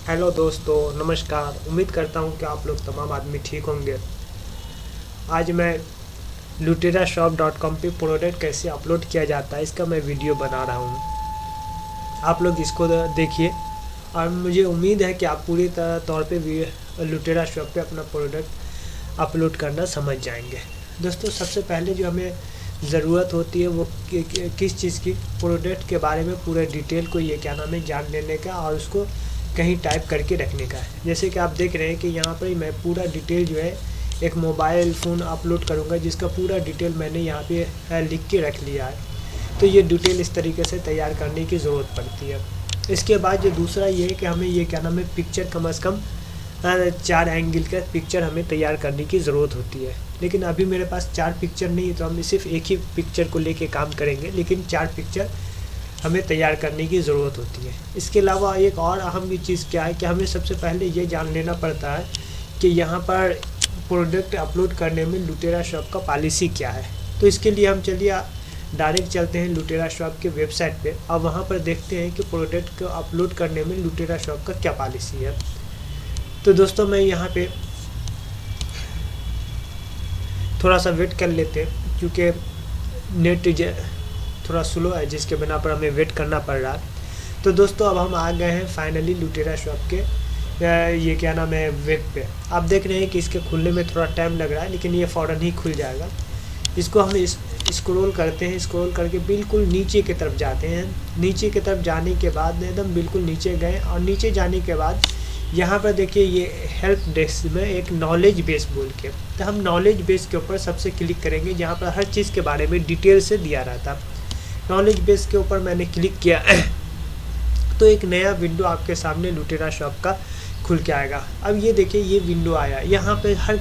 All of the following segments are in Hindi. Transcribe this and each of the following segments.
हेलो दोस्तों, नमस्कार। उम्मीद करता हूँ कि आप लोग तमाम आदमी ठीक होंगे। आज मैं luterashop.com पे प्रोडक्ट कैसे अपलोड किया जाता है इसका मैं वीडियो बना रहा हूँ। आप लोग इसको देखिए और मुझे उम्मीद है कि आप पूरी तौर पे लुटेरा शॉप पे अपना प्रोडक्ट अपलोड करना समझ जाएंगे। दोस्तों, सबसे पहले जो हमें ज़रूरत होती है वो किस चीज़ की, प्रोडक्ट के बारे में पूरे डिटेल को ये क्या नाम है जान लेने का और उसको कहीं टाइप करके रखने का है। जैसे कि आप देख रहे हैं कि यहाँ पर मैं पूरा डिटेल जो है एक मोबाइल फ़ोन अपलोड करूँगा जिसका पूरा डिटेल मैंने यहाँ पे लिख के रख लिया है। तो ये डिटेल इस तरीके से तैयार करने की ज़रूरत पड़ती है। इसके बाद जो दूसरा ये है कि हमें ये क्या नाम है पिक्चर कम से कम 4 एंगल का पिक्चर हमें तैयार करने की ज़रूरत होती है। लेकिन अभी मेरे पास 4 पिक्चर नहीं है तो हम सिर्फ एक ही पिक्चर को लेके काम करेंगे, लेकिन 4 पिक्चर हमें तैयार करने की ज़रूरत होती है। इसके अलावा एक और अहम चीज़ क्या है कि हमें सबसे पहले ये जान लेना पड़ता है कि यहाँ पर प्रोडक्ट अपलोड करने में लुटेरा शॉप का पॉलिसी क्या है। तो इसके लिए हम चलिए डायरेक्ट चलते हैं लुटेरा शॉप के वेबसाइट पे और वहाँ पर देखते हैं कि प्रोडक्ट को अपलोड करने में लुटेरा शॉप का क्या पॉलिसी है। तो दोस्तों, मैं यहाँ पे थोड़ा सा वेट कर लेते हैं क्योंकि नेट थोड़ा स्लो है जिसके बिना पर हमें वेट करना पड़ रहा है। तो दोस्तों, अब हम आ गए हैं फाइनली लुटेरा शॉप के ये क्या नाम है वेब पे। आप देख रहे हैं कि इसके खुलने में थोड़ा टाइम लग रहा है, लेकिन ये फ़ौरन ही खुल जाएगा। इसको हम स्क्रॉल करते हैं, स्क्रॉल करके बिल्कुल नीचे की तरफ जाते हैं। नीचे की तरफ जाने के बाद एकदम बिल्कुल नीचे गए और नीचे जाने के बाद यहाँ पर देखिए ये हेल्प डेस्क में एक नॉलेज बेस बोल के, तो हम नॉलेज बेस के ऊपर सबसे क्लिक करेंगे जहाँ पर हर चीज़ के बारे में डिटेल से दिया रहता। नॉलेज बेस के ऊपर मैंने क्लिक किया तो एक नया विंडो आपके सामने लुटेरा शॉप का खुल के आएगा। अब ये देखिए ये विंडो आया, यहाँ पे हर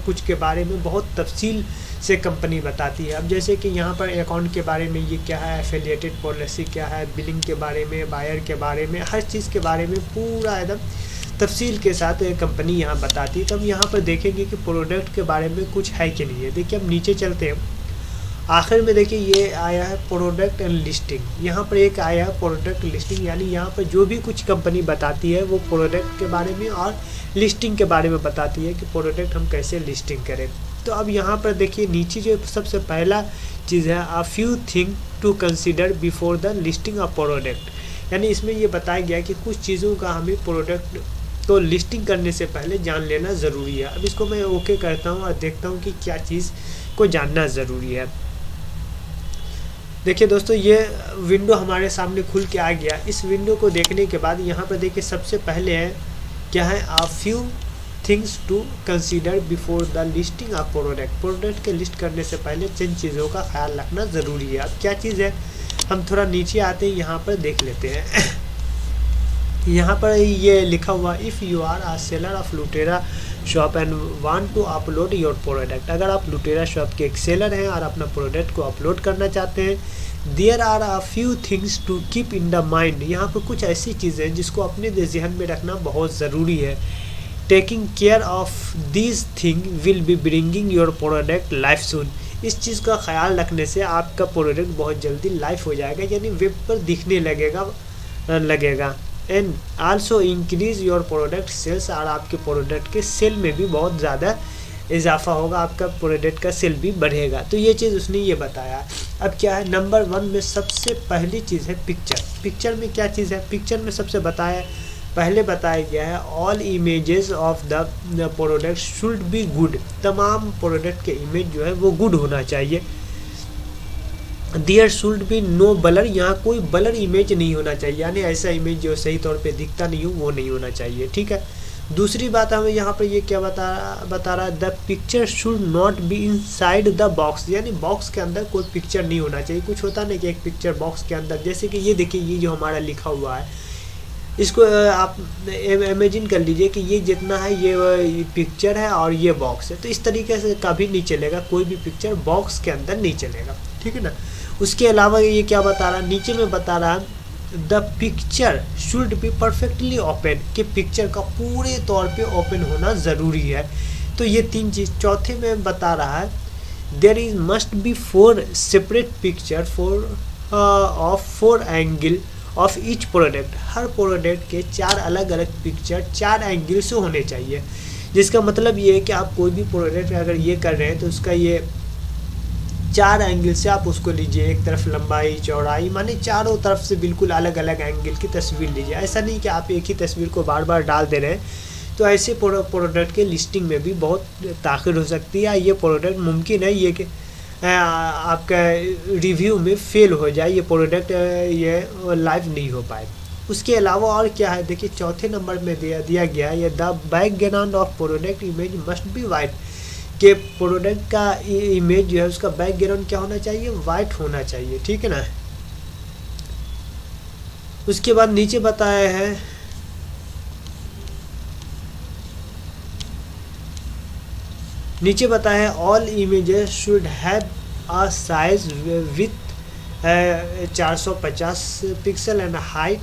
कुछ के बारे में बहुत तफसील से कंपनी बताती है। अब जैसे कि यहाँ पर अकाउंट के बारे में ये क्या है, एफिलिएटेड पॉलिसी क्या है, बिलिंग के बारे में, बायर के बारे में, हर चीज़ के बारे में पूरा एकदम तफसील के साथ कंपनी यहाँ बताती है। तो हम यहाँ पर देखेंगे कि प्रोडक्ट के बारे में कुछ है कि नहीं है। देखिए हम नीचे चलते हैं, आखिर में देखिए ये आया है प्रोडक्ट एंड लिस्टिंग। यहाँ पर एक आया है प्रोडक्ट लिस्टिंग, यानी यहाँ पर जो भी कुछ कंपनी बताती है वो प्रोडक्ट के बारे में और लिस्टिंग के बारे में बताती है कि प्रोडक्ट हम कैसे लिस्टिंग करें। तो अब यहाँ पर देखिए नीचे जो सबसे पहला चीज़ है a few thing to consider before the listing of product, यानी इसमें ये बताया गया कि कुछ चीज़ों का हमें प्रोडक्ट तो लिस्टिंग करने से पहले जान लेना ज़रूरी है। अब इसको मैं ओके करता हूँ और देखता हूँ कि क्या चीज़ को जानना ज़रूरी है। देखिए दोस्तों, ये विंडो हमारे सामने खुल के आ गया। इस विंडो को देखने के बाद यहाँ पर देखिए सबसे पहले है क्या है a few things to consider before the listing of product. Product के लिस्ट करने से पहले जिन चीज़ों का ख्याल रखना ज़रूरी है। अब क्या चीज़ है, हम थोड़ा नीचे आते हैं, यहाँ पर देख लेते हैं। यहाँ पर ये लिखा हुआ if you are a seller of Lutera shop and want to upload your product. अगर आप लुटेरा शॉप के एक सेलर हैं और अपना प्रोडक्ट को अपलोड करना चाहते हैं, there are a few things to keep in the mind. यहाँ पर कुछ ऐसी चीज़ें जिसको अपने जहन में रखना बहुत ज़रूरी है। Taking care of this thing will be bringing your product life soon. इस चीज़ का ख्याल रखने से आपका प्रोडक्ट बहुत जल्दी लाइफ हो जाएगा, यानी वेब पर दिखने लगेगा। And also increase your product sales, और आपके प्रोडक्ट के सेल में भी बहुत ज़्यादा इजाफा होगा, आपका प्रोडक्ट का सेल भी बढ़ेगा। तो ये चीज़ उसने ये बताया। अब क्या है, नंबर 1 में सबसे पहली चीज़ है पिक्चर। पिक्चर में क्या चीज़ है, पिक्चर में सबसे पहले बताया गया है all images of the product should be good. तमाम प्रोडक्ट के इमेज जो है वो गुड होना चाहिए। There should be no blur, यहाँ कोई ब्लर इमेज नहीं होना चाहिए, यानी ऐसा इमेज जो सही तौर पे दिखता नहीं हो वो नहीं होना चाहिए। ठीक है। दूसरी बात हमें यहाँ पर ये क्या बता रहा है, the picture should not be inside the box, यानी बॉक्स के अंदर कोई पिक्चर नहीं होना चाहिए। कुछ होता नहीं कि एक पिक्चर बॉक्स के अंदर, जैसे कि ये देखिए ये जो हमारा लिखा हुआ है, इसको आप इमेजिन कर लीजिए कि ये जितना है ये पिक्चर है और ये बॉक्स है, तो इस तरीके से कभी नहीं चलेगा, कोई भी पिक्चर बॉक्स के अंदर नहीं चलेगा। ठीक है ना। उसके अलावा ये क्या बता रहा है, नीचे में बता रहा है the picture should be perfectly open, कि पिक्चर का पूरे तौर पे ओपन होना ज़रूरी है। तो ये 3 चीज़। चौथे में बता रहा है there is must be 4 separate picture of 4 angle of each product, हर प्रोडक्ट के 4 अलग अलग पिक्चर 4 एंगल से होने चाहिए। जिसका मतलब ये है कि आप कोई भी प्रोडक्ट अगर ये कर रहे हैं तो उसका ये 4 एंगल से आप उसको लीजिए, एक तरफ लंबाई चौड़ाई, माने चारों तरफ से बिल्कुल अलग अलग एंगल की तस्वीर लीजिए। ऐसा नहीं कि आप एक ही तस्वीर को बार बार डाल दे रहे हैं, तो ऐसे प्रोडक्ट के लिस्टिंग में भी बहुत ताख़िर हो सकती है। ये प्रोडक्ट मुमकिन है ये कि आपका रिव्यू में फेल हो जाए, ये प्रोडक्ट ये लाइव नहीं हो पाए। उसके अलावा और क्या है, देखिए चौथे नंबर में दिया गया है, ये the background of product image must be white, कि प्रोडक्ट का इमेज जो है उसका बैकग्राउंड क्या होना चाहिए, वाइट होना चाहिए, ठीक है ना। उसके बाद नीचे बताया है all images should have a size with 450 pixel and height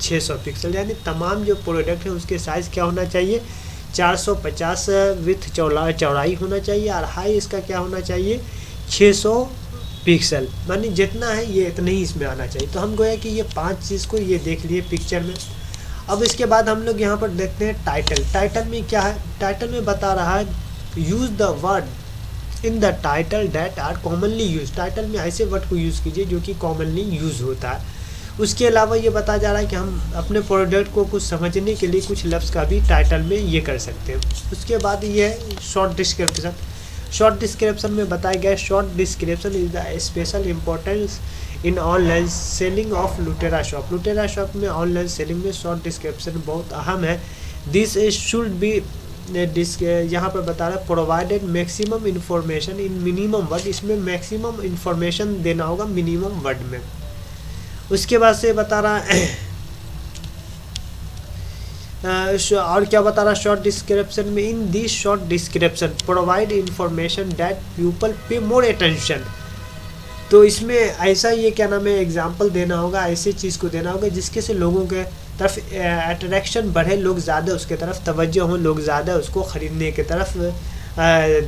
600 pixel, यानी तमाम जो प्रोडक्ट है उसके साइज़ क्या होना चाहिए, 450 विथ चौड़ाई होना चाहिए, और हाई इसका क्या होना चाहिए, 600 पिक्सल, मानी जितना है ये इतना ही इसमें आना चाहिए। तो हम गोया कि ये 5 चीज़ को ये देख लिए पिक्चर में। अब इसके बाद हम लोग यहाँ पर देखते हैं टाइटल में क्या है। टाइटल में बता रहा है use the word in the title that are commonly use, title में ऐसे वर्ड को यूज़ कीजिए जो कि कॉमनली यूज़ होता है। उसके अलावा ये बताया जा रहा है कि हम अपने प्रोडक्ट को कुछ समझने के लिए कुछ लफ्ज़ का भी टाइटल में ये कर सकते हैं। उसके बाद ये शॉर्ट डिस्क्रिप्शन में बताया गया है, short description is the special importance in online selling of Lutera shop. लुटेरा शॉप में ऑनलाइन सेलिंग में शॉर्ट डिस्क्रिप्शन बहुत अहम है। दिस शुड बी यहाँ पर बता रहा है provided maximum information in minimum word, इसमें मैक्सिमम इन्फॉर्मेशन देना होगा मिनिमम वर्ड में। उसके बाद से बता रहा है और क्या बता रहा है शॉर्ट डिस्क्रिप्शन में, in this short description provide information that people पे मोर अटेंशन। तो इसमें ऐसा ये क्या नाम है एग्जांपल देना होगा, ऐसी चीज़ को देना होगा जिसके से लोगों के तरफ अट्रैक्शन बढ़े, लोग ज़्यादा उसके तरफ तवज्जो हों, लोग ज़्यादा उसको ख़रीदने की तरफ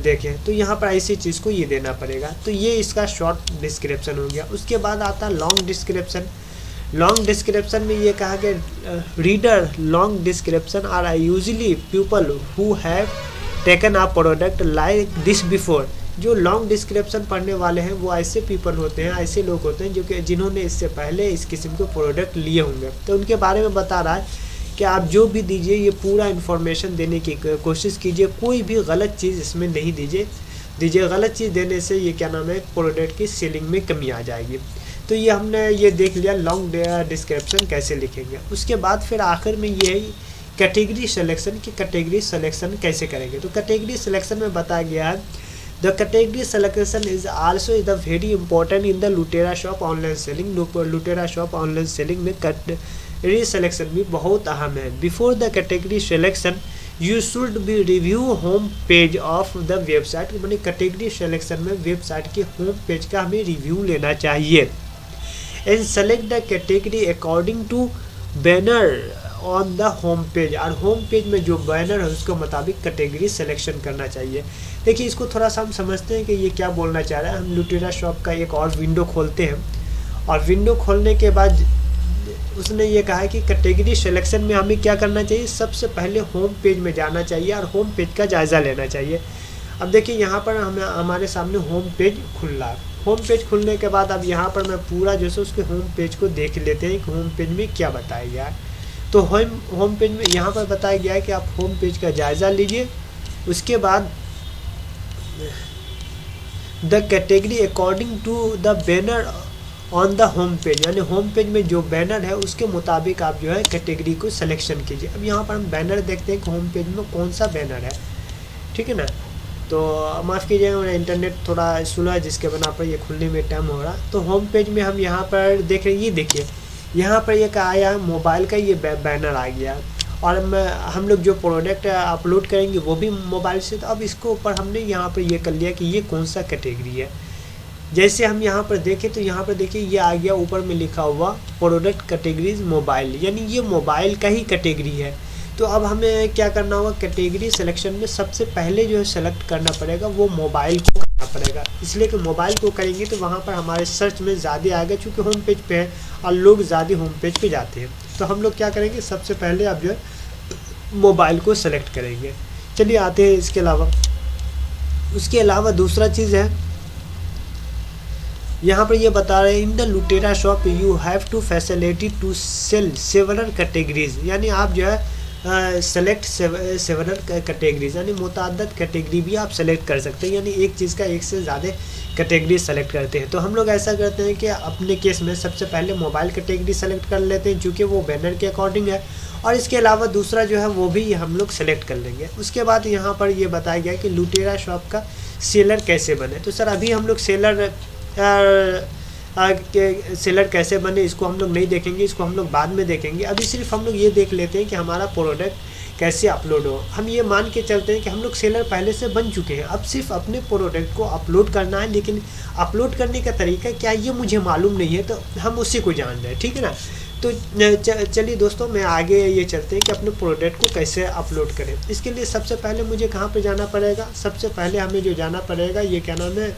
देखें। तो यहाँ पर ऐसी चीज़ को ये देना पड़ेगा। तो ये इसका शॉर्ट डिस्क्रिप्शन हो गया। उसके बाद आता है लॉन्ग डिस्क्रिप्शन। लॉन्ग डिस्क्रिप्शन में ये कहा कि reader long description are usually people who have taken a product like this before. जो लॉन्ग डिस्क्रिप्शन पढ़ने वाले हैं वो ऐसे पीपल होते हैं, ऐसे लोग होते हैं जो कि जिन्होंने इससे पहले इस किस्म के प्रोडक्ट लिए होंगे। तो उनके बारे में बता रहा है कि आप जो भी दीजिए ये पूरा इन्फॉर्मेशन देने की कोशिश कीजिए, कोई भी गलत चीज़ इसमें नहीं दीजिए। गलत चीज़ देने से ये क्या नाम है प्रोडक्ट की सेलिंग में कमी आ जाएगी। तो ये हमने ये देख लिया लॉन्ग डिस्क्रिप्शन कैसे लिखेंगे। उसके बाद फिर आखिर में ये कैटेगरी सिलेक्शन की कैटेगरी सिलेक्शन कैसे करेंगे। तो कैटेगरी सिलेक्शन में बताया गया है the category selection is also the very important in the लुटेरा शॉप ऑनलाइन सेलिंग। लुटेरा शॉप ऑनलाइन सेलिंग में कैटेगरी सिलेक्शन भी बहुत अहम है। Before the category selection you should be review home page of the website. मैंने कैटेगरी सिलेक्शन में वेबसाइट के होम पेज का हमें रिव्यू लेना चाहिए। And select the category according to banner on the home page. और होम पेज में जो बैनर है उसके मुताबिक कैटेगरी सिलेक्शन करना चाहिए। देखिए इसको थोड़ा सा हम समझते हैं कि ये क्या बोलना चाह रहा है। हम लुटेरा शॉप का एक और विंडो खोलते हैं और विंडो खोलने के बाद उसने ये कहा है कि कैटेगरी सिलेक्शन में हमें क्या करना चाहिए, सबसे पहले होम पेज में जाना चाहिए और होम पेज का जायज़ा लेना चाहिए। अब देखिए यहाँ पर हमारे सामने होम पेज खुल रहा है। होम पेज खुलने के बाद अब यहाँ पर मैं पूरा जो है उसके होम पेज को देख लेते हैं कि होम पेज में क्या बताया गया है। तो होम पेज में यहाँ पर बताया गया है कि आप होम पेज का जायज़ा लीजिए। उसके बाद the category according to the banner on the home page, यानी होम पेज में जो बैनर है उसके मुताबिक आप जो है कैटेगरी को सिलेक्शन कीजिए। अब यहाँ पर हम बैनर देखते हैं कि होम पेज में कौन सा बैनर है, ठीक है ना। तो माफ़ कीजिएगा मेरा इंटरनेट थोड़ा स्लो है जिसके बना पर ये खुलने में टाइम हो रहा। तो होम पेज में हम यहाँ पर देख रहे हैं, ये देखिए यहाँ पर ये आया मोबाइल का ये बैनर आ गया और हम लोग जो प्रोडक्ट अपलोड करेंगे वो भी मोबाइल से। तो अब इसको ऊपर हमने यहाँ पर ये कर लिया कि ये कौन सा कैटेगरी है। जैसे हम यहाँ पर देखें तो यहाँ पर देखिए ये आ गया ऊपर में लिखा हुआ प्रोडक्ट कैटेगरीज मोबाइल, यानी ये मोबाइल का ही कैटेगरी है। तो अब हमें क्या करना होगा, कैटेगरी सिलेक्शन में सबसे पहले जो है सेलेक्ट करना पड़ेगा वो मोबाइल को पड़ेगा, इसलिए कि मोबाइल को करेंगे तो वहाँ पर हमारे सर्च में ज़्यादा आएगा, चूँकि होम पेज पे है और लोग ज़्यादा होम पेज पे जाते हैं। तो हम लोग क्या करेंगे, सबसे पहले आप जो है मोबाइल को सेलेक्ट करेंगे। चलिए आते हैं उसके अलावा दूसरा चीज़ है, यहाँ पर ये बता रहे हैं इन द लुटेरा shop you have to facility to sell several categories, यानी आप जो है सेलेक्ट सेवरल कैटेगरीज, यानी मुतअद्दिद कैटेगरी भी आप सेलेक्ट कर सकते हैं, यानी एक चीज़ का एक से ज़्यादा कैटेगरी सेलेक्ट करते हैं। तो हम लोग ऐसा करते हैं कि अपने केस में सबसे पहले मोबाइल कैटेगरी सेलेक्ट कर लेते हैं, चूँकि वो बैनर के अकॉर्डिंग है, और इसके अलावा दूसरा जो है वो भी हम लोग सेलेक्ट कर लेंगे। उसके बाद यहाँ पर ये बताया गया कि लुटेरा शॉप का सेलर कैसे बने। तो सर अभी हम लोग सेलर कैसे बने इसको हम लोग नहीं देखेंगे, इसको हम लोग बाद में देखेंगे। अभी सिर्फ हम लोग ये देख लेते हैं कि हमारा प्रोडक्ट कैसे अपलोड हो। हम ये मान के चलते हैं कि हम लोग सेलर पहले से बन चुके हैं, अब सिर्फ अपने प्रोडक्ट को अपलोड करना है, लेकिन अपलोड करने का तरीका क्या ये मुझे मालूम नहीं है, तो हम उसी को जान रहे हैं, ठीक है ना। तो चलिए दोस्तों, मैं आगे ये चलते हैं कि अपने प्रोडक्ट को कैसे अपलोड करें। इसके लिए सबसे पहले मुझे कहाँ पे जाना पड़ेगा, सबसे पहले हमें जो जाना पड़ेगा ये क्या नाम है,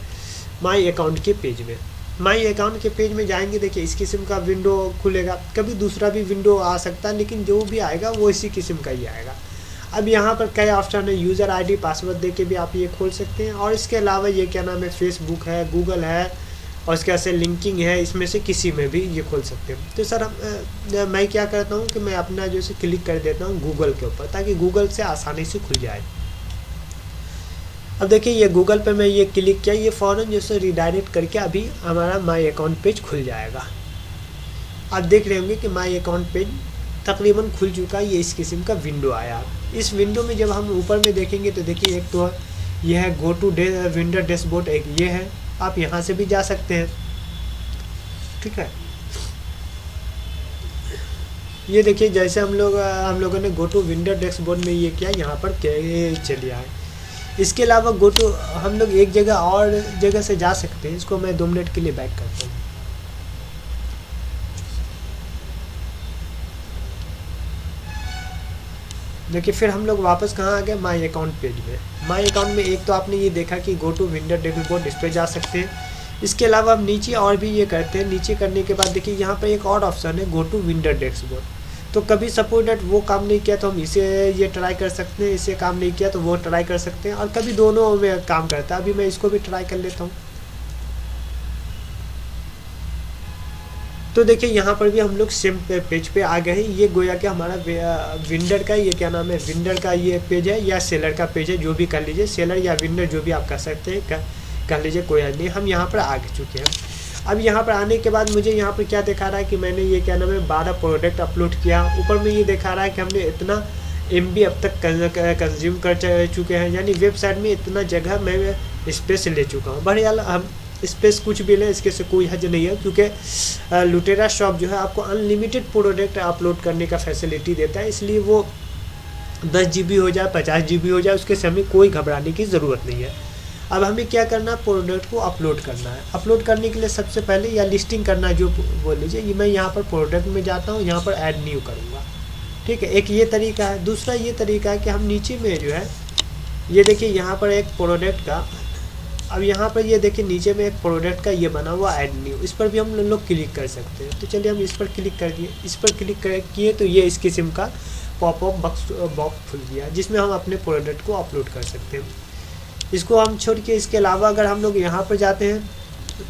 माई अकाउंट के पेज में। माई अकाउंट के पेज में जाएंगे, देखिए इस किस्म का विंडो खुलेगा, कभी दूसरा भी विंडो आ सकता है, लेकिन जो भी आएगा वो इसी किस्म का ही आएगा। अब यहाँ पर कई ऑप्शन है, यूज़र आईडी पासवर्ड दे के भी आप ये खोल सकते हैं, और इसके अलावा ये क्या नाम है, फेसबुक है, गूगल है, और इसके ऐसे लिंकिंग है, इसमें से किसी में भी ये खोल सकते हैं। तो सर मैं क्या करता हूँ कि मैं अपना जो है क्लिक कर देता हूँ गूगल के ऊपर, ताकि गूगल से आसानी से खुल जाए। अब देखिए ये गूगल पे मैं ये क्लिक किया, ये फ़ौरन जैसे रिडायरेक्ट करके अभी हमारा माई अकाउंट पेज खुल जाएगा। आप देख रहे होंगे कि माई अकाउंट पेज तकरीबन खुल चुका है, ये इस किस्म का विंडो आया। इस विंडो में जब हम ऊपर में देखेंगे तो देखिए एक तो ये है गो टू विंडो डैशबोर्ड, एक ये है, आप यहाँ से भी जा सकते हैं, ठीक है। ये देखिए जैसे हम लोगों ने गो टू विंडो डैशबोर्ड में ये किया, यहाँ पर चलिए आए। इसके अलावा गो टू हम लोग एक जगह और जगह से जा सकते हैं, इसको मैं 2 मिनट के लिए बैक करता हूँ। देखिए फिर हम लोग वापस कहाँ आ गए, माई अकाउंट पेज में। माई अकाउंट में एक तो आपने ये देखा कि गो टू विंडो डैशबोर्ड, इस पर जा सकते हैं। इसके अलावा हम नीचे और भी ये करते हैं, नीचे करने के बाद देखिए यहाँ पर एक और ऑप्शन है, गो टू विंडो डैशबोर्ड। तो कभी सपोज डेट वो काम नहीं किया तो हम इसे ये ट्राई कर सकते हैं, इसे काम नहीं किया तो वो ट्राई कर सकते हैं, और कभी दोनों में काम करता है। अभी मैं इसको भी ट्राई कर लेता हूँ। तो देखिए यहाँ पर भी हम लोग सेम पेज पे आ गए हैं। ये गोया कि हमारा विंडर का ये क्या नाम है, विंडर का ये पेज है या सेलर का पेज है, जो भी कर लीजिए, सेलर या विंडर जो भी आप कर सकते हैं कर लीजिए, कोई हल नहीं। हम यहाँ पर आ चुके हैं। अब यहाँ पर आने के बाद मुझे यहाँ पर क्या दिखा रहा है कि मैंने ये क्या नाम है 12 प्रोडक्ट अपलोड किया। ऊपर में ये दिखा रहा है कि हमने इतना MB अब तक कंज्यूम कर चुके हैं, यानी वेबसाइट में इतना जगह मैं स्पेस ले चुका हूँ। बहरहाल हम स्पेस कुछ भी लें, इसके से कोई हर्ज नहीं है, क्योंकि लुटेरा शॉप जो है आपको अनलिमिटेड प्रोडक्ट अपलोड करने का फैसिलिटी देता है, इसलिए वो 10 GB हो जाए 50 GB हो जाए, उसके से हमें कोई घबराने की ज़रूरत नहीं है। अब हमें क्या करना है, प्रोडक्ट को अपलोड करना है। अपलोड करने के लिए सबसे पहले या लिस्टिंग करना जो बोल लीजिए, ये मैं यहाँ पर प्रोडक्ट में जाता हूँ, यहाँ पर ऐड न्यू करूँगा, ठीक है। एक ये तरीका है। दूसरा ये तरीका है कि हम नीचे में जो है ये देखिए यहाँ पर एक प्रोडक्ट का, अब यहाँ पर ये देखिए नीचे में एक प्रोडक्ट का ये बना हुआ ऐड न्यू, इस पर भी हम लोग क्लिक कर सकते हैं। तो चलिए हम इस पर क्लिक कर दिए। इस पर क्लिक किए तो ये इस किस्म का पॉपअप बॉक्स खुल गया, जिसमें हम अपने प्रोडक्ट को अपलोड कर सकते हैं। इसको हम छोड़ के इसके अलावा अगर हम लोग यहाँ पर जाते हैं,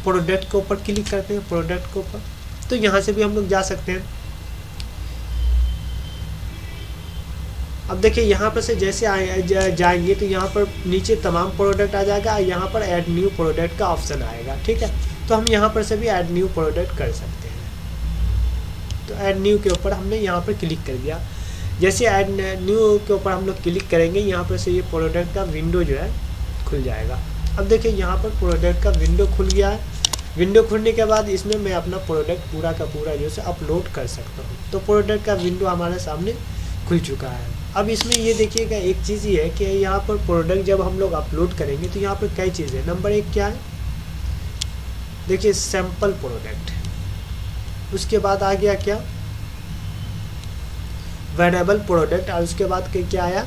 प्रोडक्ट के ऊपर क्लिक करते हैं, प्रोडक्ट के ऊपर, तो यहाँ से भी हम लोग जा सकते हैं। अब देखिए यहाँ पर से जैसे जाएंगे तो यहाँ पर नीचे तमाम प्रोडक्ट आ जाएगा, यहाँ पर ऐड न्यू प्रोडक्ट का ऑप्शन आएगा, ठीक है। तो हम यहाँ पर से भी ऐड न्यू प्रोडक्ट कर सकते हैं। तो ऐड न्यू के ऊपर हमने यहाँ पर क्लिक कर दिया। जैसे ऐड न्यू के ऊपर हम लोग क्लिक करेंगे, यहाँ पर से ये प्रोडक्ट का विंडो जो है खुल जाएगा। अब देखिए यहाँ पर प्रोडक्ट का विंडो खुल गया है। विंडो खुलने के बाद इसमें मैं अपना प्रोडक्ट पूरा का पूरा जो है अपलोड कर सकता हूँ। तो प्रोडक्ट का विंडो हमारे सामने खुल चुका है। अब इसमें ये देखिएगा एक चीज़ ये है कि यहाँ पर प्रोडक्ट जब हम लोग अपलोड करेंगे तो यहाँ पर कई चीज़ें, नंबर 1 क्या है, देखिए सैम्पल प्रोडक्ट, उसके बाद आ गया क्या वेरिएबल प्रोडक्ट, और उसके बाद क्या आया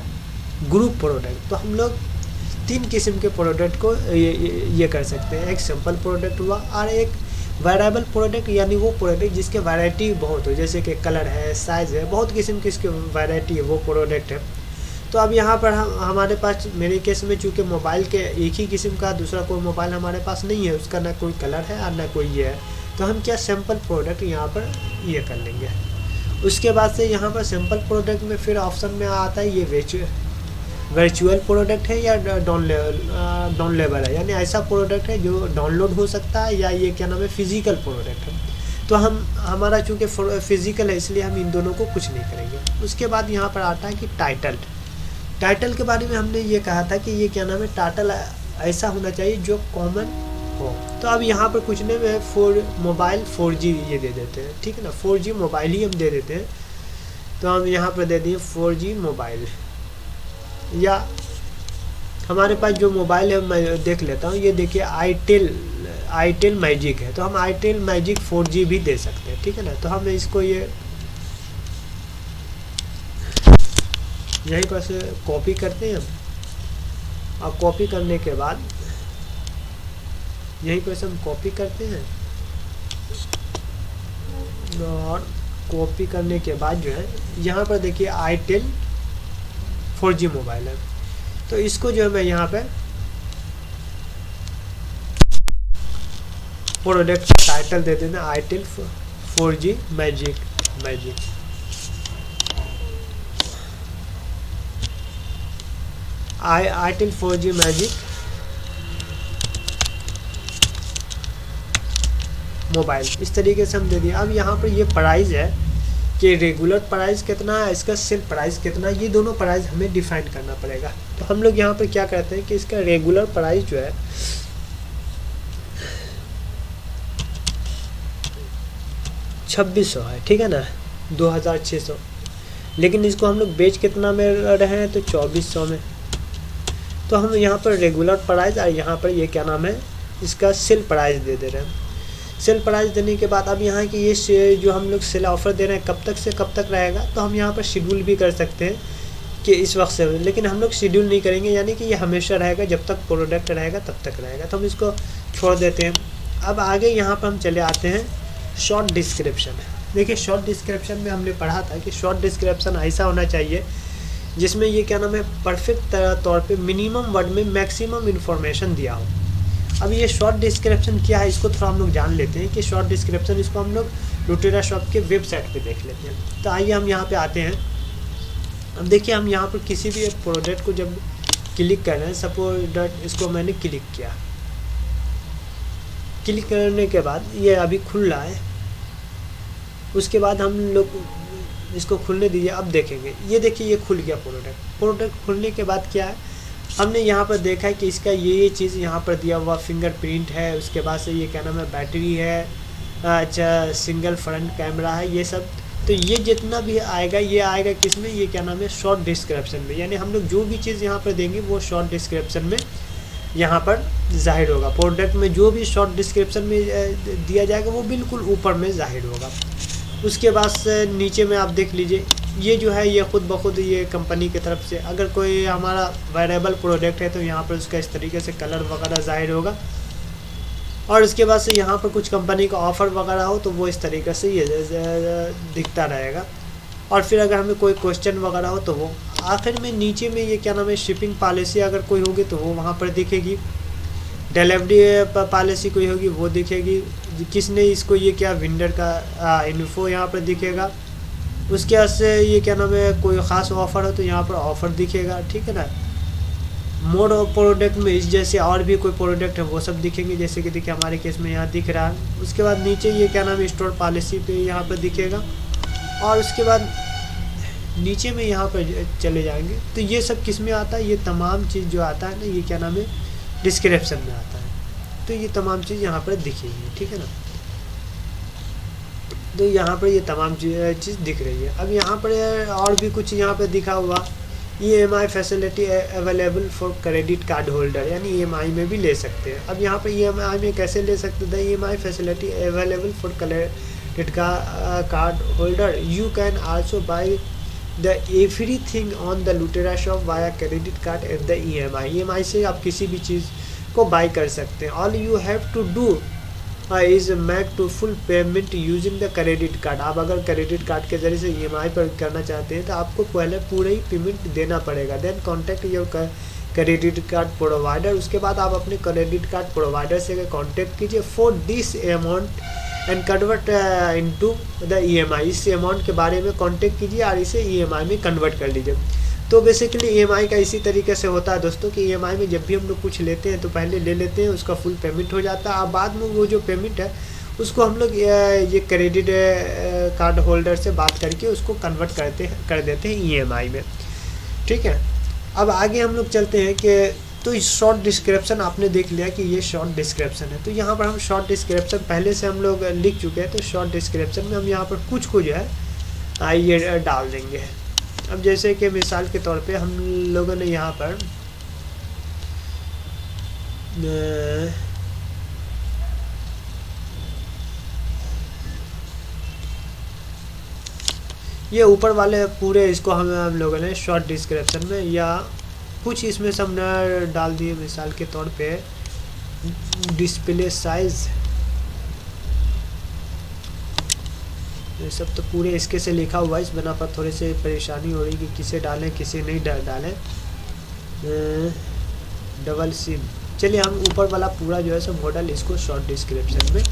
ग्रुप प्रोडक्ट। तो हम लोग तीन किस्म के प्रोडक्ट को ये कर सकते हैं। एक सिंपल प्रोडक्ट हुआ और एक वेरिएबल प्रोडक्ट, यानी वो प्रोडक्ट जिसके वैरायटी बहुत हो, जैसे कि कलर है, साइज़ है, बहुत किस्म की इसकी वैरायटी है, वो प्रोडक्ट है। तो अब यहाँ पर हमारे पास मेरे केस में चूँकि मोबाइल के एक ही किस्म का दूसरा कोई मोबाइल हमारे पास नहीं है, उसका ना कोई कलर है और ना कोई ये है, तो हम क्या सिंपल प्रोडक्ट यहाँ पर ये कर लेंगे। उसके बाद से यहाँ पर सिंपल प्रोडक्ट में फिर ऑप्शन में आता है ये वर्चुअल प्रोडक्ट है या डाउनलोडेबल है, यानी ऐसा प्रोडक्ट है जो डाउनलोड हो सकता है, या ये क्या नाम है फिजिकल प्रोडक्ट है। तो हमारा चूँकि फिजिकल है इसलिए हम इन दोनों को कुछ नहीं करेंगे। उसके बाद यहाँ पर आता है कि टाइटल के बारे में हमने ये कहा था कि ये क्या नाम है, टाइटल ऐसा होना चाहिए जो कॉमन हो। तो अब यहाँ पर कुछ नहीं है, मोबाइल 4G ये दे देते हैं, ठीक है ना, 4G मोबाइल ही हम दे देते हैं। तो हम यहाँ पर दे दिए 4G मोबाइल, या हमारे पास जो मोबाइल है मैं देख लेता हूँ, ये देखिए आईटेल मैजिक है, तो हम आईटेल मैजिक 4G भी दे सकते हैं, ठीक है ना। तो हम इसको ये यहीं पर से कॉपी करते हैं हम, और कॉपी करने के बाद यहीं पर से हम कॉपी करते हैं, और कॉपी करने के बाद जो है यहाँ पर देखिए आईटेल 4G मोबाइल है, तो इसको जो है मैं यहाँ पे प्रोडक्ट टाइटल दे देना itel 4G magic itel 4G magic mobile, इस तरीके से हम दे दिए। अब यहाँ पर ये प्राइस है कि रेगुलर प्राइस कितना है, इसका सेल प्राइस कितना है, ये दोनों प्राइस हमें डिफाइन करना पड़ेगा। तो हम लोग यहाँ पर क्या करते हैं कि इसका रेगुलर प्राइस जो है 2600 है, ठीक है ना, 2600, लेकिन इसको हम लोग बेच कितना में रहे हैं, तो 2400 में। तो हम यहाँ पर रेगुलर प्राइस और यहाँ पर ये क्या नाम है, इसका सेल प्राइस दे रहे हैं। सेल प्राइस देने के बाद अब यहाँ की ये जो हम लोग सेल ऑफ़र दे रहे हैं कब तक से कब तक रहेगा, तो हम यहाँ पर शेड्यूल भी कर सकते हैं कि इस वक्त से, लेकिन हम लोग शेड्यूल नहीं करेंगे, यानी कि ये हमेशा रहेगा, जब तक प्रोडक्ट रहेगा तब तक रहेगा, तो हम इसको छोड़ देते हैं। अब आगे यहाँ पर हम चले आते हैं शॉर्ट डिस्क्रिप्शन। देखिए शॉर्ट डिस्क्रिप्शन में हमने पढ़ा था कि शॉर्ट डिस्क्रिप्शन ऐसा होना चाहिए जिसमें ये क्या नाम है परफेक्ट तौर पे मिनिमम वर्ड में मैक्सिमम इन्फॉर्मेशन दिया हो। अब ये शॉर्ट डिस्क्रिप्शन क्या है, इसको थोड़ा हम लोग जान लेते हैं कि शॉर्ट डिस्क्रिप्शन, इसको हम लोग लुटेरा शॉप के वेबसाइट पे देख लेते हैं। तो आइए हम यहाँ पे आते हैं। अब देखिए हम यहाँ पर किसी भी एक प्रोडक्ट को जब क्लिक कर रहे हैं, सपोज इसको मैंने क्लिक किया, क्लिक करने के बाद ये अभी खुल रहा है, उसके बाद हम लोग इसको खुलने दीजिए। अब देखेंगे, ये देखिए ये खुल गया प्रोडक्ट खुलने के बाद क्या है, हमने यहाँ पर देखा है कि इसका ये चीज़ यहाँ पर दिया हुआ फिंगरप्रिंट है, उसके बाद से ये क्या नाम है बैटरी है, अच्छा सिंगल फ्रंट कैमरा है, ये सब। तो ये जितना भी आएगा ये आएगा किस में, ये क्या नाम है शॉर्ट डिस्क्रिप्शन में, यानी हम लोग जो भी चीज़ यहाँ पर देंगे वो शॉर्ट डिस्क्रिप्शन में यहाँ पर जाहिर होगा। प्रोडक्ट में जो भी शॉर्ट डिस्क्रिप्शन में दिया जाएगा वो बिल्कुल ऊपर में जाहिर होगा। उसके बाद से नीचे में आप देख लीजिए, ये जो है ये खुद ब खुद ये कंपनी की तरफ से, अगर कोई हमारा वेरिएबल प्रोडक्ट है तो यहाँ पर उसका इस तरीके से कलर वगैरह जाहिर होगा, और उसके बाद से यहाँ पर कुछ कंपनी का ऑफ़र वगैरह हो तो वो इस तरीके से ये दिखता रहेगा। और फिर अगर हमें कोई क्वेश्चन वगैरह हो तो वो आखिर में नीचे में ये क्या नाम है शिपिंग पॉलिसी अगर कोई होगी तो वो वहाँ पर दिखेगी, डिलीवरी पॉलिसी कोई होगी वो दिखेगी, किसने इसको ये क्या वेंडर का इन्फो यहाँ पर दिखेगा। उसके बाद से ये क्या नाम है कोई ख़ास ऑफ़र हो तो यहाँ पर ऑफ़र दिखेगा, ठीक है ना। मोड ऑफ प्रोडक्ट में इस जैसे और भी कोई प्रोडक्ट है वो सब दिखेंगे, जैसे कि देखिए हमारे केस में यहाँ दिख रहा है। उसके बाद नीचे ये क्या नाम है स्टोर पॉलिसी पे यहाँ पर दिखेगा, और उसके बाद नीचे में यहाँ पर चले जाएंगे तो ये सब किस में आता है, ये तमाम चीज़ जो आता है ना ये क्या नाम है डिस्क्रिप्शन में आता है। तो ये तमाम चीज़ यहाँ पर दिखेगी, ठीक है ना। तो यहाँ पर ये तमाम चीज़ दिख रही है। अब यहाँ पर और भी कुछ यहाँ पर दिखा हुआ EMI facility available for credit card holder, यानी EMI में भी ले सकते हैं। अब यहाँ पर EMI में कैसे ले सकते हैं, EMI facility available for credit card holder, you can also buy the everything on the लुटेरा shop via credit card at the EMI से आप किसी भी चीज़ को बाई कर सकते हैं। All you have to do is make to full payment using the credit card. आप अगर क्रेडिट कार्ड के जरिए से EMI पर करना चाहते हैं तो आपको पहले पूरे ही पेमेंट देना पड़ेगा। Then contact your credit card provider. उसके बाद आप अपने क्रेडिट कार्ड प्रोवाइडर से कॉन्टैक्ट कीजिए for this amount and convert into the EMI। इस अमाउंट के बारे में कॉन्टैक्ट कीजिए और इसे EMI में कन्वर्ट कर लीजिए। तो बेसिकली EMI का इसी तरीके से होता है दोस्तों कि EMI में जब भी हम लोग कुछ लेते हैं तो पहले ले लेते हैं, उसका फुल पेमेंट हो जाता है, और बाद में वो जो पेमेंट है उसको हम लोग ये क्रेडिट कार्ड होल्डर से बात करके उसको कन्वर्ट कर देते हैं EMI में। ठीक है, अब आगे हम लोग चलते हैं कि तो इस शॉर्ट डिस्क्रिप्शन आपने देख लिया कि ये शॉर्ट डिस्क्रिप्शन है। तो यहाँ पर हम शॉर्ट डिस्क्रिप्शन पहले से हम लोग लिख चुके हैं, तो शॉर्ट डिस्क्रिप्शन में हम यहाँ पर कुछ को जो है ये डाल देंगे। अब जैसे कि मिसाल के तौर पे हम लोगों ने यहाँ पर ये ऊपर वाले पूरे इसको हम लोगों ने शॉर्ट डिस्क्रिप्शन में या कुछ इसमें से हमने डाल दिए। मिसाल के तौर पे डिस्प्ले साइज, ये सब तो पूरे इसके से लिखा हुआ है, इस बना पर थोड़ी सी परेशानी हो रही कि किसे डालें किसे नहीं डालें। डबल सिम, चलिए हम ऊपर वाला पूरा जो है सब मॉडल इसको शॉर्ट डिस्क्रिप्शन में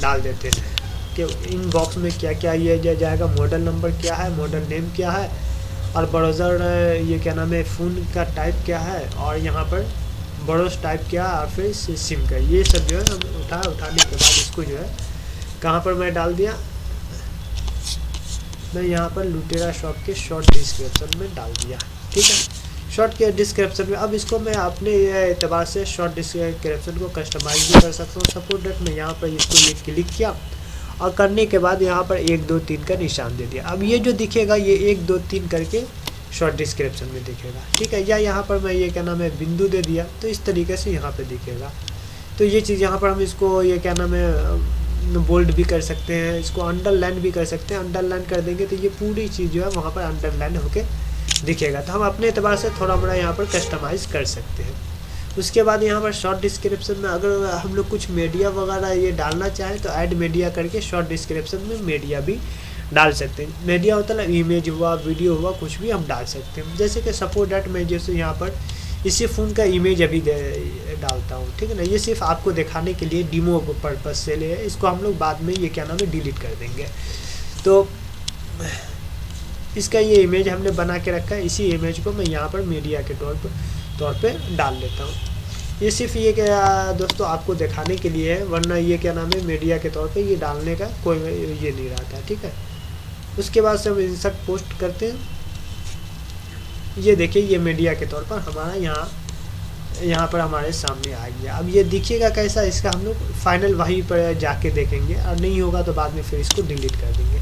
डाल देते हैं कि इन बॉक्स में क्या क्या ये जाएगा, मॉडल नंबर क्या है, मॉडल नेम क्या है, और ब्राउज़र ये क्या नाम है, फ़ोन का टाइप क्या है, और यहाँ पर ब्राउज़ टाइप क्या है, और फिर सिम का, ये सब जो है हम उठाने के बाद इसको जो है कहाँ पर मैं डाल दिया, मैं यहाँ पर लुटेरा शॉप के शॉर्ट डिस्क्रिप्शन में डाल दिया। ठीक है, शॉर्ट के डिस्क्रिप्शन में। अब इसको मैं अपने एतबार से शॉर्ट डिस्क्रिप्शन को कस्टमाइज भी कर सकता हूँ। सपोर्ट डेट में यहाँ पर इसको ये क्लिक किया और करने के बाद यहाँ पर 1 2 3 का निशान दे दिया। अब ये जो दिखेगा ये 1 2 3 करके शॉर्ट डिस्क्रिप्शन में दिखेगा। ठीक है, या यहाँ पर मैं ये क्या नाम है बिंदु दे दिया तो इस तरीके से यहाँ पर दिखेगा। तो ये चीज़ यहाँ पर हम इसको ये क्या नाम है बोल्ड भी कर सकते हैं, इसको अंडरलाइन भी कर सकते हैं। अंडरलाइन कर देंगे तो ये पूरी चीज़ जो है वहाँ पर अंडरलाइन होके दिखेगा। तो हम अपने एतबार से थोड़ा बड़ा यहाँ पर कस्टमाइज़ कर सकते हैं। उसके बाद यहाँ पर शॉर्ट डिस्क्रिप्शन में अगर हम लोग कुछ मीडिया वगैरह ये डालना चाहें तो ऐड मीडिया करके शॉर्ट डिस्क्रिप्शन में मीडिया भी डाल सकते हैं। मीडिया मतलब इमेज हुआ, वीडियो हुआ, कुछ भी हम डाल सकते हैं। जैसे कि सपोर्ट डेट में जैसे यहाँ पर इसी फ़ोन का इमेज अभी डालता हूँ। ठीक है ना, ये सिर्फ आपको दिखाने के लिए डीमो पर्पज़ से ले, इसको हम लोग बाद में ये क्या नाम है डिलीट कर देंगे। तो इसका ये इमेज हमने बना के रखा है, इसी इमेज को मैं यहाँ पर मीडिया के तौर पे डाल लेता हूँ। ये सिर्फ ये क्या दोस्तों आपको दिखाने के लिए है, वरना ये क्या नाम है मीडिया के तौर पे ये डालने का कोई ये नहीं रहता। ठीक है, उसके बाद से हम इंसर्ट पोस्ट करते हैं। ये देखिए ये मीडिया के तौर पर हमारा यहाँ पर हमारे सामने आ गया। अब ये दिखेगा कैसा, इसका हम लोग फाइनल वहीं पर जाके देखेंगे, और नहीं होगा तो बाद में फिर इसको डिलीट कर देंगे।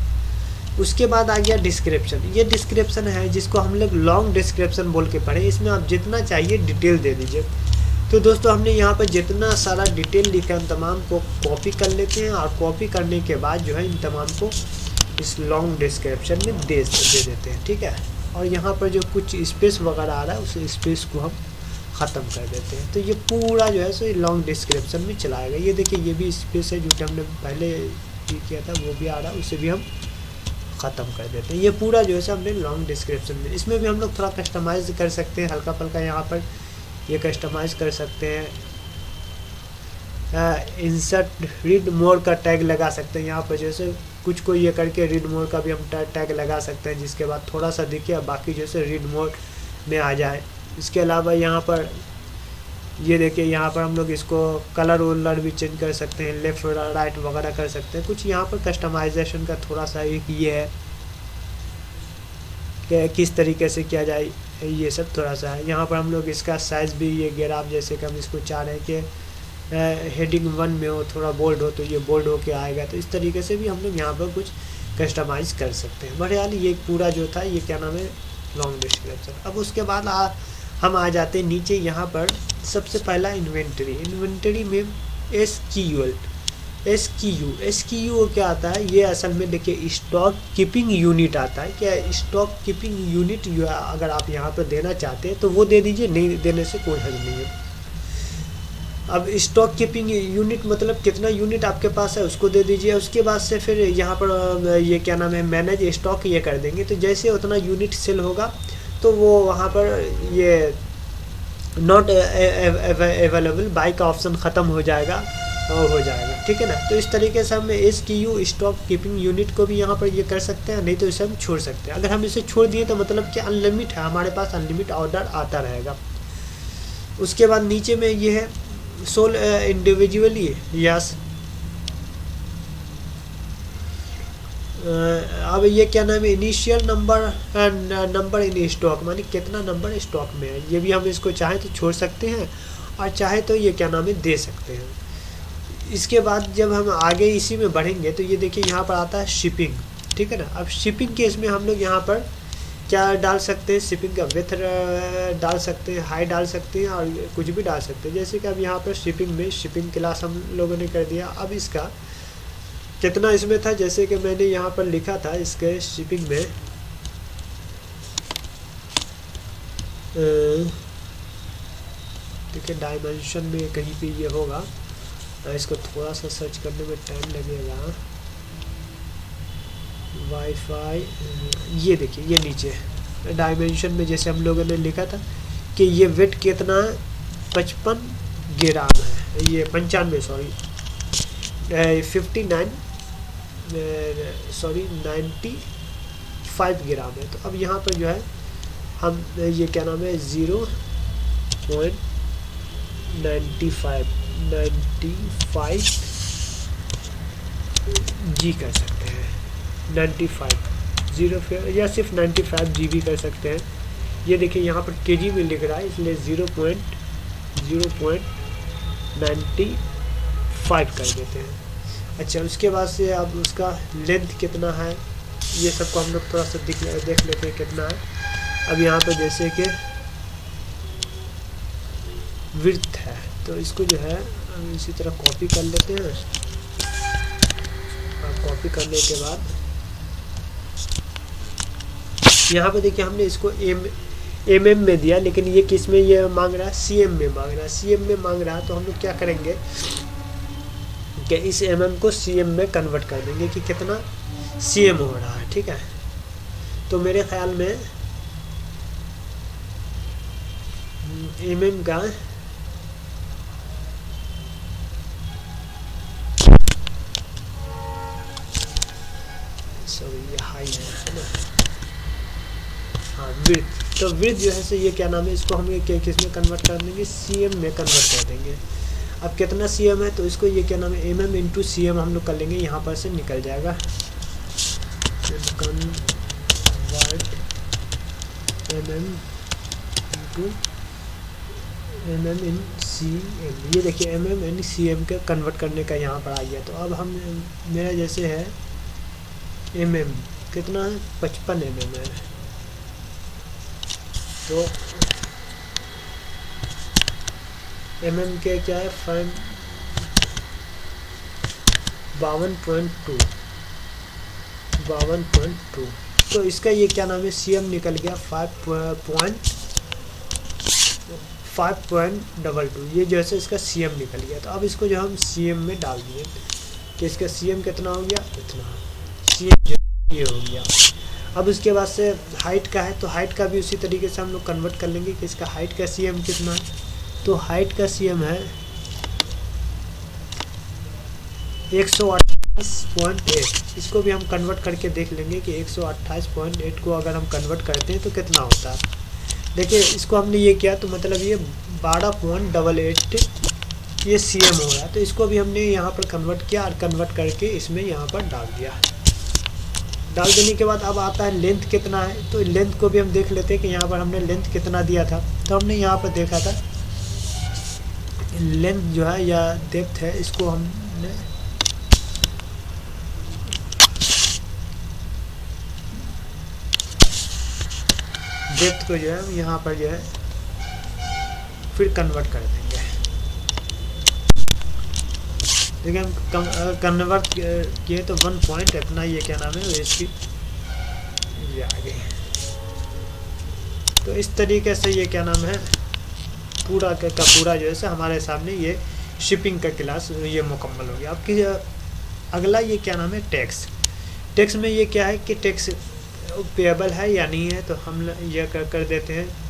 उसके बाद आ गया डिस्क्रिप्शन। ये डिस्क्रिप्शन है जिसको हम लोग लॉन्ग डिस्क्रिप्शन बोल के पढ़े। इसमें आप जितना चाहिए डिटेल दे दीजिए। तो दोस्तों हमने यहाँ पर जितना सारा डिटेल लिखा है उन तमाम को कॉपी कर लेते हैं, और कॉपी करने के बाद जो है इन तमाम को इस लॉन्ग डिस्क्रिप्शन में दे देते हैं। ठीक है, और यहाँ पर जो कुछ स्पेस वगैरह आ रहा है उस स्पेस को हम ख़त्म कर देते हैं। तो ये पूरा जो है सो लॉन्ग डिस्क्रिप्शन में चलाएगा। ये देखिए ये भी स्पेस है जो हमने पहले किया था वो भी आ रहा है, उसे भी हम ख़त्म कर देते हैं। ये पूरा जो है सो हमने लॉन्ग डिस्क्रिप्शन में, इसमें भी हम लोग थोड़ा कस्टमाइज़ कर सकते हैं, हल्का फल्का यहाँ पर ये कस्टमाइज़ कर सकते हैं। इंसर्ट रीड मोर का टैग लगा सकते हैं यहाँ पर, जैसे कुछ को ये करके रीड मोर का भी हम टैग लगा सकते हैं, जिसके बाद थोड़ा सा दिखे और बाकी जैसे रीड मोर में आ जाए। इसके अलावा यहाँ पर ये देखिए यहाँ पर हम लोग इसको कलर वलर भी चेंज कर सकते हैं, लेफ़्ट राइट वगैरह कर सकते हैं। कुछ यहाँ पर कस्टमाइजेशन का थोड़ा सा एक ये है कि किस तरीके से किया जाए, ये सब थोड़ा सा है। यहाँ पर हम लोग इसका साइज़ भी ये ग्राफ जैसे कि हम इसको चाह रहे हैं कि हेडिंग 1 में हो, थोड़ा बोल्ड हो तो ये बोल्ड होके आएगा। तो इस तरीके से भी हम लोग यहाँ पर कुछ कस्टमाइज़ कर सकते हैं। बहरहाल ये पूरा जो था ये क्या नाम है लॉन्ग डिस्क्रिप्शन। अब उसके बाद हम आ जाते हैं नीचे। यहाँ पर सबसे पहला इन्वेंटरी में SQL एस की यू क्या आता है, ये असल में देखिए स्टॉक कीपिंग यूनिट आता है। क्या स्टॉक कीपिंग यूनिट अगर आप यहाँ पर देना चाहते हैं तो वो दे दीजिए, नहीं देने से कोई हर्ज नहीं है। अब स्टॉक कीपिंग यूनिट मतलब कितना यूनिट आपके पास है उसको दे दीजिए। उसके बाद से फिर यहाँ पर ये क्या नाम है, मैनेज स्टॉक ये कर देंगे। तो जैसे उतना यूनिट सेल होगा तो वो वहाँ पर ये नॉट अवेलेबल बाई का ऑप्शन ख़त्म हो जाएगा और हो जाएगा, ठीक है ना। तो इस तरीके से हम SKU स्टॉक कीपिंग यूनिट को भी यहाँ पर ये कर सकते हैं, नहीं तो इसे हम छोड़ सकते हैं। अगर हम इसे छोड़ दिए तो मतलब कि अनलिमिट है, हमारे पास अनलिमिट ऑर्डर आता रहेगा। उसके बाद नीचे में ये है सोल इंडिविजुअली, यस। अब ये क्या नाम है, इनिशियल नंबर इन स्टॉक, मानी कितना नंबर स्टॉक में है, ये भी हम इसको चाहे तो छोड़ सकते हैं और चाहे तो ये क्या नाम है दे सकते हैं। इसके बाद जब हम आगे इसी में बढ़ेंगे तो ये देखिए यहाँ पर आता है शिपिंग, ठीक है ना। अब शिपिंग के इसमें हम लोग यहाँ पर क्या डाल सकते हैं, शिपिंग का विथ डाल सकते हैं, हाई डाल सकते हैं और कुछ भी डाल सकते हैं। जैसे कि अब यहाँ पर शिपिंग में शिपिंग क्लास हम लोगों ने कर दिया। अब इसका कितना इसमें था, जैसे कि मैंने यहाँ पर लिखा था इसके शिपिंग में ठीक है, डायमेंशन में कहीं पे ये होगा, इसको थोड़ा सा सर्च करने में टाइम लगेगा। वाईफाई, ये देखिए ये नीचे डायमेंशन में जैसे हम लोगों ने लिखा था कि ये वेट कितना है, 55 ग्राम है, ये 95 सॉरी 95 ग्राम है। तो अब यहाँ पर जो है हम ये क्या नाम है 0.95 जी कर सकते हैं, 95 या सिर्फ 95 GB कर सकते हैं। ये देखिए यहाँ पर kg में लिख रहा है, इसलिए 0.95 कर देते हैं। अच्छा, उसके बाद से अब उसका लेंथ कितना है ये सबको हम लोग थोड़ा सा देख लेते हैं कितना है। अब यहाँ पर जैसे कि विड्थ है तो इसको जो है इसी तरह कॉपी कर लेते हैं। कॉपी करने के बाद यहाँ पे देखिए हमने इसको mm में दिया, लेकिन ये किस में ये मांग रहा है, cm में मांग रहा है। cm में मांग रहा है तो हम लोग क्या करेंगे कि इस mm को cm में कन्वर्ट कर देंगे कि कितना cm हो रहा है, ठीक है। तो मेरे ख्याल में mm का सॉरी ये हाई है ना, हाँ विड्थ। तो विड्थ जो है से ये क्या नाम है, इसको हम किस में कन्वर्ट कर देंगे, cm में कन्वर्ट कर देंगे। अब कितना cm है तो इसको ये क्या नाम है mm इंटू cm हम लोग कर लेंगे, यहाँ पर से निकल जाएगा कन्वर्ट mm इंटू mm इन cm। ये देखिए mm इन cm के कन्वर्ट करने का यहाँ पर आ गया। तो अब हम मेरा जैसे है mm कितना है 55 mm है, तो mm के क्या है 52.2। तो इसका ये क्या नाम है cm निकल गया 5.22। ये जैसे इसका cm निकल गया। तो अब इसको जो हम cm में डाल दिए कि इसका cm कितना हो गया, इतना cm जो ये हो गया। अब उसके बाद से हाइट का है तो हाइट का भी उसी तरीके से हम लोग कन्वर्ट कर लेंगे कि इसका हाइट का cm कितना है। तो हाइट का cm है 128.8। इसको भी हम कन्वर्ट करके देख लेंगे कि 128.8 को अगर हम कन्वर्ट करते हैं तो कितना होता है। देखिए इसको हमने ये किया तो मतलब ये 12.88 ये cm हो रहा है। तो इसको भी हमने यहाँ पर कन्वर्ट किया और कन्वर्ट करके इसमें यहाँ पर डाल दिया। डाल देने के बाद अब आता है लेंथ कितना है। तो लेंथ को भी हम देख लेते हैं कि यहाँ पर हमने लेंथ कितना दिया था। तो हमने यहाँ पर देखा था लेंथ जो है या डेप्थ है, इसको हमने डेप्थ को जो है हम यहाँ पर जो है फिर कन्वर्ट कर देंगे। देखिए हम कन्वर्ट किए तो 1 पॉइंट अपना ये क्या नाम है इसकी ये आ गई। तो इस तरीके से ये क्या नाम है पूरा का पूरा जो है हमारे सामने ये शिपिंग का क्लास ये मुकम्मल हो गया। आपकी अगला ये क्या नाम है टैक्स। टैक्स में ये क्या है कि टैक्स पेएबल है या नहीं है, तो हम ये कर देते हैं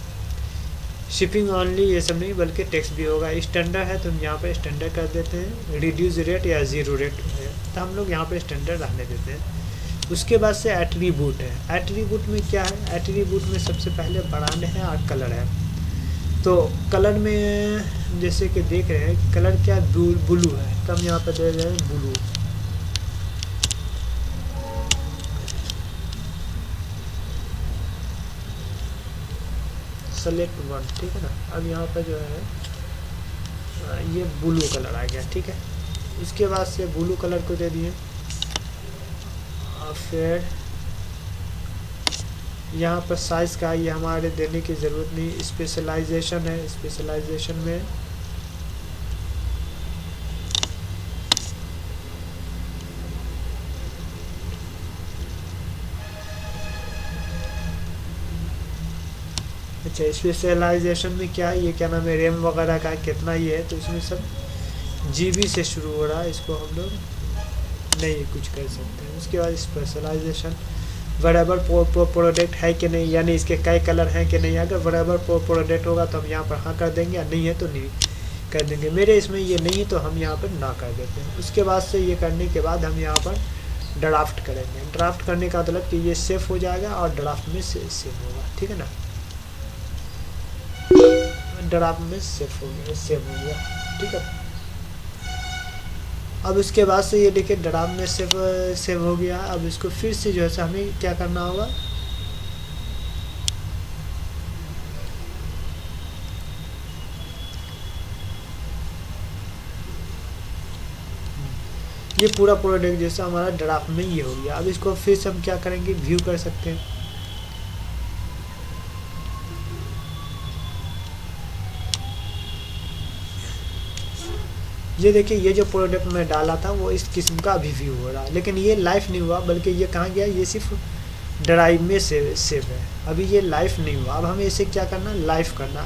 शिपिंग ऑनली, ये सब नहीं बल्कि टैक्स भी होगा। स्टैंडर्ड है तो हम यहाँ पर स्टैंडर्ड कर देते हैं, रिड्यूस रेट या ज़ीरो रेट है तो हम लोग यहाँ पर स्टैंडर्ड रहने देते हैं। उसके बाद से एट्रीब्यूट है। एट्रीब्यूट में क्या है, एट्रीब्यूट में सबसे पहले ब्रांड है और कलर है। तो कलर में जैसे कि देख रहे हैं कलर क्या ब्लू है, तो हम यहाँ पर दे रहे हैं ब्लू। सेलेक्ट वन, ठीक है ना। अब यहाँ पर जो है ये ब्लू कलर आ गया, ठीक है। इसके बाद से ब्लू कलर को दे दिए और फिर यहाँ पर साइज़ का ये हमारे देने की ज़रूरत नहीं। स्पेशलाइजेशन है, स्पेशलाइजेशन में अच्छा स्पेशलाइजेशन में क्या है, ये क्या नाम है रैम वगैरह का कितना ये है, तो इसमें सब जीबी से शुरू हो रहा है, इसको हम लोग नहीं कुछ कर सकते हैं। उसके बाद स्पेशलाइजेशन बराबर प्रोडक्ट है कि नहीं, यानी इसके कई कलर हैं कि नहीं। अगर बराबर प्रोडक्ट होगा तो हम यहाँ पर हाँ कर देंगे, या नहीं है तो नहीं कर देंगे। मेरे इसमें ये नहीं है तो हम यहाँ पर ना कर देते हैं। उसके बाद से ये करने के बाद हम यहाँ पर ड्राफ्ट करेंगे। ड्राफ्ट करने का मतलब कि ये सेव हो जाएगा और ड्राफ्ट में सेव होगा, ठीक है ना। ड्राफ्ट में सेव हो गया, ठीक है। अब उसके बाद से ये देखिए ड्राफ्ट में सेव हो गया। अब इसको फिर से जो है हमें क्या करना होगा, ये पूरा प्रोडक्ट जैसा हमारा ड्राफ्ट में ये हो गया। अब इसको फिर से हम क्या करेंगे, व्यू कर सकते हैं। ये देखिए ये जो प्रोडक्ट मैं डाला था वो इस किस्म का अभी व्यू हो रहा है, लेकिन ये लाइव नहीं हुआ, बल्कि ये कहाँ गया, ये सिर्फ ड्राइव में सेव है। अभी ये लाइव नहीं हुआ। अब हमें इसे क्या करना, लाइव करना।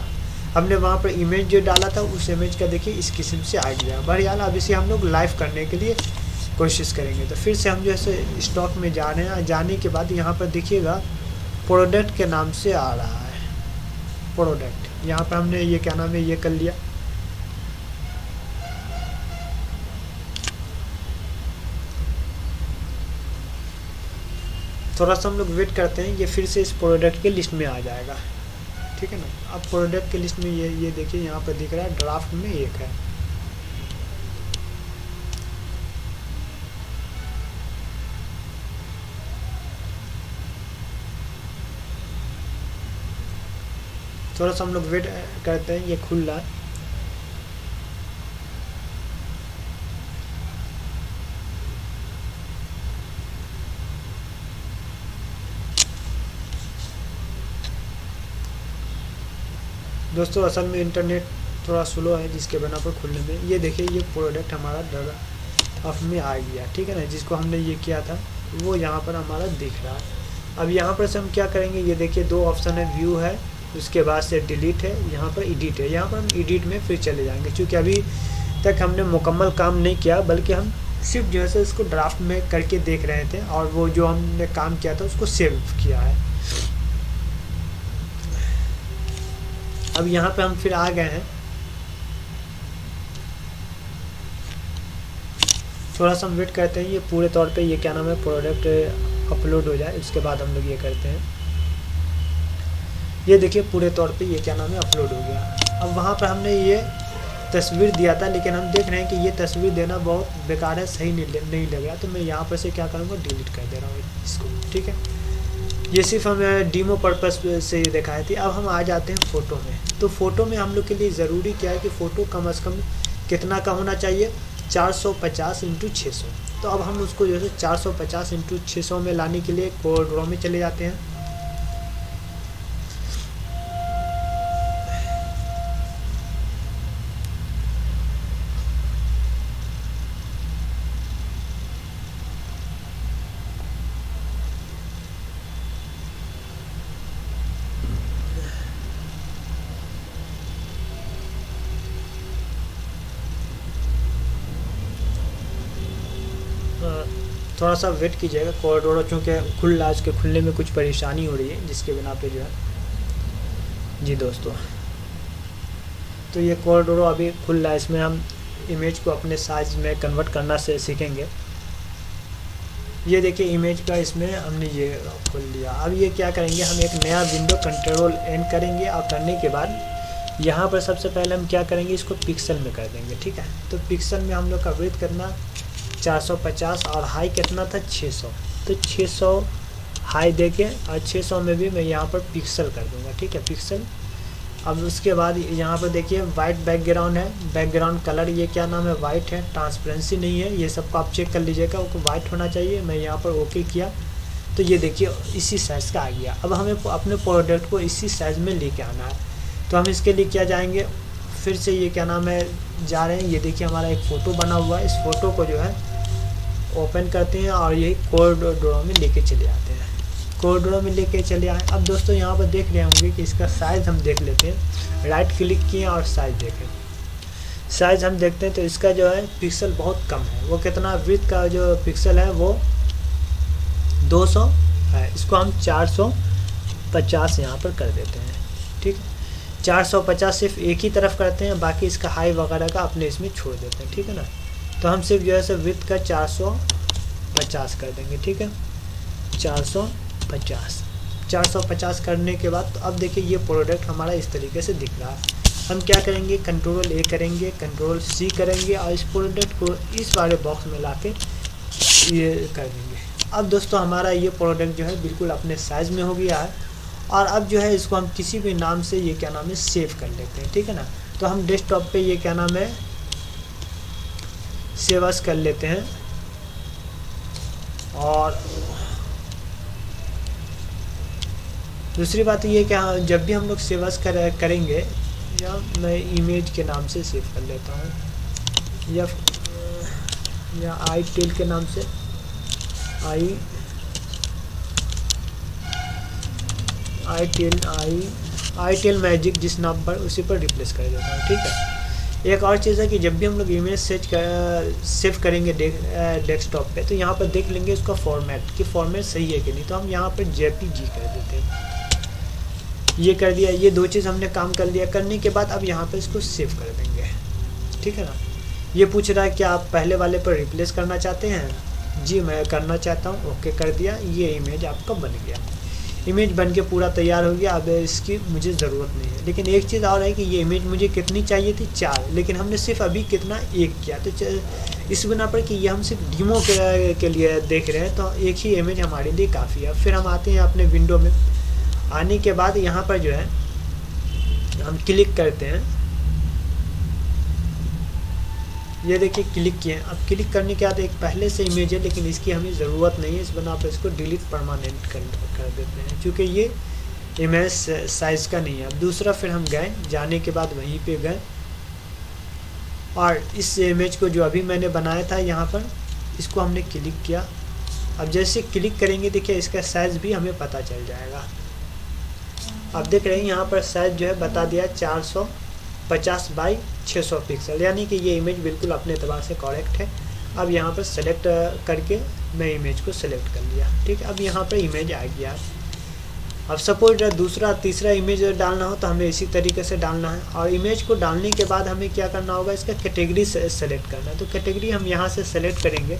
हमने वहाँ पर इमेज जो डाला था उस इमेज का देखिए इस किस्म से आ गया। बहरहाल अब इसे हम लोग लाइव करने के लिए कोशिश करेंगे। तो फिर से हम जो है स्टॉक में जा रहे हैं। जाने के बाद यहाँ पर देखिएगा प्रोडक्ट के नाम से आ रहा है प्रोडक्ट। यहाँ पर हमने ये क्या नाम है ये कर लिया। थोड़ा सा हम लोग वेट करते हैं, ये फिर से इस प्रोडक्ट के लिस्ट में आ जाएगा, ठीक है ना। अब प्रोडक्ट के लिस्ट में ये देखिए यहाँ पर दिख रहा है ड्राफ्ट में एक है। थोड़ा सा हम लोग वेट करते हैं, ये खुल रहा है। दोस्तों असल में इंटरनेट थोड़ा स्लो है जिसके बना पर खुलने में। ये देखिए ये प्रोडक्ट हमारा ड्राफ्ट में आ गया, ठीक है ना। जिसको हमने ये किया था वो यहाँ पर हमारा दिख रहा है। अब यहाँ पर से हम क्या करेंगे, ये देखिए दो ऑप्शन है, व्यू है, उसके बाद से डिलीट है, यहाँ पर एडिट है। यहाँ पर हम एडिट में फिर चले जाएंगे, क्योंकि अभी तक हमने मुकम्मल काम नहीं किया, बल्कि हम सिर्फ जो है इसको ड्राफ्ट में करके देख रहे थे, और वो जो हमने काम किया था उसको सेव किया है। अब यहाँ पे हम फिर आ गए हैं। थोड़ा सा हम वेट करते हैं, ये पूरे तौर पे ये क्या नाम है प्रोडक्ट अपलोड हो जाए, उसके बाद हम लोग ये करते हैं। ये देखिए पूरे तौर पे ये क्या नाम है अपलोड हो गया। अब वहाँ पर हमने ये तस्वीर दिया था, लेकिन हम देख रहे हैं कि ये तस्वीर देना बहुत बेकार है, सही नहीं लग रहा। तो मैं यहाँ पर से क्या करूँगा, डिलीट कर दे रहा हूँ इसको, ठीक है। ये सिर्फ हमें डीमो पर्पस से दिखाई थी। अब हम आ जाते हैं फ़ोटो में। तो फ़ोटो में हम लोग के लिए ज़रूरी क्या है कि फ़ोटो कम से कम कितना का होना चाहिए, 450 × 600। तो अब हम उसको जो है 450 × 600 में लाने के लिए कोड में चले जाते हैं। थोड़ा सा वेट कीजिएगा कोरोडोरो, चूँकि खुल रहा है, उसके खुलने में कुछ परेशानी हो रही है जिसके बिना पे जो है जी दोस्तों। तो ये कोरोडोरो अभी खुल रहा है, इसमें हम इमेज को अपने साइज में कन्वर्ट करना से सीखेंगे। ये देखिए इमेज का इसमें हमने ये खोल लिया। अब ये क्या करेंगे, हम एक नया विंडो कंट्रोल एन करेंगे और करने के बाद यहाँ पर सबसे पहले हम क्या करेंगे, इसको पिक्सल में कर देंगे। ठीक है, तो पिक्सल में हम लोग का विड्थ करना 450 और हाई कितना था 600, तो 600 हाई देके और 600 में भी मैं यहाँ पर पिक्सल कर दूँगा। ठीक है, पिक्सल। अब उसके बाद यहाँ पर देखिए वाइट बैकग्राउंड है, बैकग्राउंड कलर ये क्या नाम है, वाइट है, ट्रांसपेरेंसी नहीं है, ये सबको आप चेक कर लीजिएगा, वो वाइट होना चाहिए। मैं यहाँ पर ओके किया तो ये देखिए इसी साइज़ का आ गया। अब हमें अपने प्रोडक्ट को इसी साइज़ में लेके आना है, तो हम इसके लिए क्या जाएंगे, फिर से ये क्या नाम है जा रहे हैं। ये देखिए हमारा एक फ़ोटो बना हुआ है, इस फ़ोटो को जो है ओपन करते हैं और यही कोरोडोरो में लेके चले आते हैं। कोरोडोरो में लेके चले आए। अब दोस्तों यहाँ पर देख रहे होंगे कि इसका साइज़ हम देख लेते हैं, राइट क्लिक किए और साइज़ देखें। साइज़ हम देखते हैं तो इसका जो है पिक्सल बहुत कम है, वो कितना विड्थ का जो पिक्सल है वो 200 है, इसको हम 450 यहाँ पर कर देते हैं। ठीक है, 450 सिर्फ एक ही तरफ करते हैं, बाकी इसका हाई वगैरह का अपने इसमें छोड़ देते हैं। ठीक है ना, तो हम सिर्फ जो है सो विड्थ का 450 कर देंगे। ठीक है, 450 करने के बाद तो अब देखिए ये प्रोडक्ट हमारा इस तरीके से दिख रहा है। हम क्या करेंगे, कंट्रोल ए करेंगे, कंट्रोल सी करेंगे और इस प्रोडक्ट को इस वाले बॉक्स में लाके ये कर देंगे। अब दोस्तों हमारा ये प्रोडक्ट जो है बिल्कुल अपने साइज़ में हो गया है और अब जो है इसको हम किसी भी नाम से ये क्या नाम है सेव कर लेते हैं। ठीक है ना, तो हम डेस्कटॉप पे ये क्या नाम है सेव एज़ कर लेते हैं। और दूसरी बात ये कि जब भी हम लोग सेव एज़ करेंगे, या मैं इमेज के नाम से सेव कर लेता हूँ, या आई टेल के नाम से आई टेल मैजिक जिस नाम पर उसी पर रिप्लेस कर देता हूँ। ठीक है, एक और चीज़ है कि जब भी हम लोग इमेज सेव करेंगे डेस्कटॉप पे, तो यहाँ पर देख लेंगे इसका फॉर्मेट कि फॉर्मेट सही है कि नहीं, तो हम यहाँ पर JPG कर देते हैं। ये कर दिया, ये दो चीज़ हमने काम कर लिया। करने के बाद अब यहाँ पर इसको सेव कर देंगे। ठीक है ना, ये पूछ रहा है कि आप पहले वाले पर रिप्लेस करना चाहते हैं, जी मैं करना चाहता हूँ, ओके कर दिया। ये इमेज आपका बन गया, इमेज बन के पूरा तैयार हो गया। अब इसकी मुझे ज़रूरत नहीं है, लेकिन एक चीज़ और है कि ये इमेज मुझे कितनी चाहिए थी 4, लेकिन हमने सिर्फ अभी कितना 1 किया, तो इस बिना पर कि ये हम सिर्फ डीमो के लिए देख रहे हैं, तो एक ही इमेज हमारे लिए काफ़ी है। फिर हम आते हैं अपने विंडो में, आने के बाद यहाँ पर जो है हम क्लिक करते हैं। ये देखिए क्लिक किए। अब क्लिक करने के बाद एक पहले से इमेज है, लेकिन इसकी हमें ज़रूरत नहीं है, इस बना पर इसको डिलीट परमानेंट कर देते हैं, क्योंकि ये इमेज साइज़ का नहीं है। अब दूसरा फिर हम गए, जाने के बाद वहीं पे गए और इस इमेज को जो अभी मैंने बनाया था यहाँ पर, इसको हमने क्लिक किया। अब जैसे क्लिक करेंगे देखिए इसका साइज़ भी हमें पता चल जाएगा। अब देख रहे हैं यहाँ पर साइज़ जो है बता दिया 450 बाई 600 पिक्सल, यानी कि ये इमेज बिल्कुल अपने एतबार से करेक्ट है। अब यहाँ पर सेलेक्ट करके मैं इमेज को सेलेक्ट कर लिया। ठीक है, अब यहाँ पर इमेज आ गया। अब सपोज दूसरा तीसरा इमेज डालना हो तो हमें इसी तरीके से डालना है। और इमेज को डालने के बाद हमें क्या करना होगा, इसका कैटेगरी सेलेक्ट करना है। तो कैटेगरी हम यहाँ से सेलेक्ट करेंगे।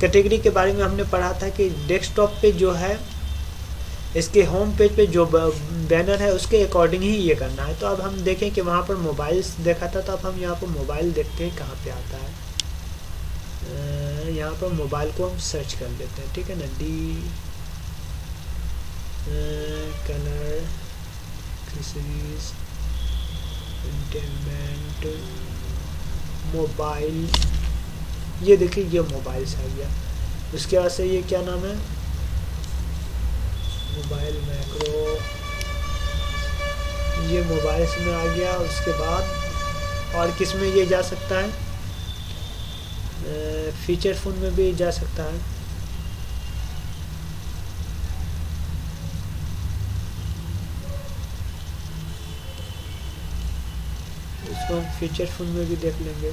कैटेगरी के बारे में हमने पढ़ा था कि डेस्कटॉप पे जो है इसके होम पेज पे जो बैनर है उसके अकॉर्डिंग ही ये करना है। तो अब हम देखें कि वहाँ पर मोबाइल्स देखा था, तो अब हम यहाँ पर मोबाइल देखते हैं कहाँ पे आता है। यहाँ पर मोबाइल को हम सर्च कर लेते हैं। ठीक है ना, कलर एक्सेसरीज इंटरनेट मोबाइल, ये देखिए ये मोबाइल्स आ गया। उसके बाद से ये क्या नाम है, मोबाइल मैक्रो, ये मोबाइल्स में आ गया। उसके बाद और किस में ये जा सकता है, फीचर फ़ोन में भी जा सकता है। इसको हम फीचर फ़ोन में भी देख लेंगे।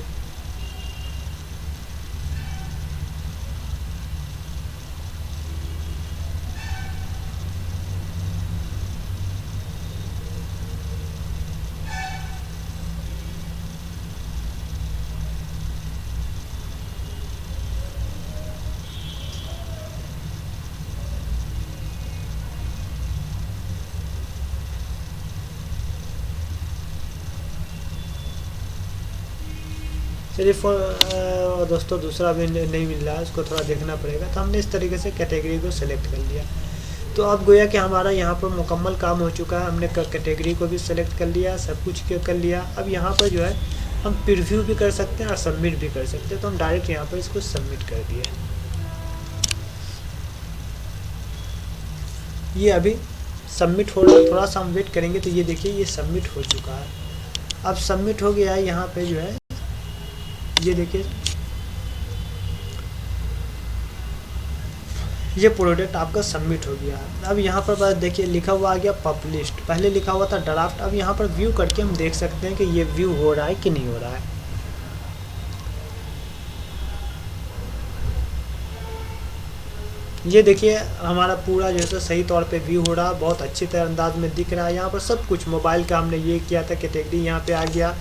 चलिए दोस्तों दूसरा भी नहीं मिल रहा है, उसको थोड़ा देखना पड़ेगा। तो हमने इस तरीके से कैटेगरी को सिलेक्ट कर लिया। तो अब गोया कि हमारा यहाँ पर मुकम्मल काम हो चुका है। हमने कैटेगरी को भी सिलेक्ट कर लिया, सब कुछ कर लिया। अब यहाँ पर जो है हम प्रीव्यू भी कर सकते हैं और सबमिट भी कर सकते हैं। तो हम डायरेक्ट यहाँ पर इसको सबमिट कर दिए। ये अभी सबमिट हो रहा है, थोड़ा सा हम वेट करेंगे। तो ये देखिए ये सबमिट हो चुका है। अब सबमिट हो गया है। यहाँ पे जो है ये देखिए ये प्रोडक्ट आपका सबमिट हो गया है। अब यहाँ पर बस देखिए लिखा हुआ आ गया पब्लिश्ड, पहले लिखा हुआ था ड्राफ्ट। अब यहाँ पर व्यू करके हम देख सकते हैं कि ये व्यू हो रहा है कि नहीं हो रहा है। ये देखिए हमारा पूरा जैसे सही तौर पे व्यू हो रहा है, बहुत अच्छी तरह अंदाज में दिख रहा है। यहाँ पर सब कुछ मोबाइल का हमने ये किया था, कैटेगरी यहाँ पे आ गया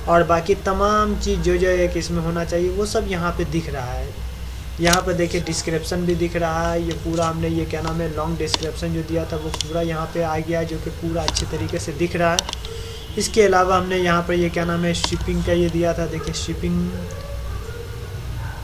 और बाकी तमाम चीज़ जो जो एक इसमें होना चाहिए वो सब यहाँ पे दिख रहा है। यहाँ पर देखिए डिस्क्रिप्शन भी दिख रहा है। ये पूरा हमने ये क्या नाम है लॉन्ग डिस्क्रिप्शन जो दिया था वो पूरा यहाँ पे आ गया है, जो कि पूरा अच्छे तरीके से दिख रहा है। इसके अलावा हमने यहाँ पर ये क्या नाम है शिपिंग का ये दिया था। देखिए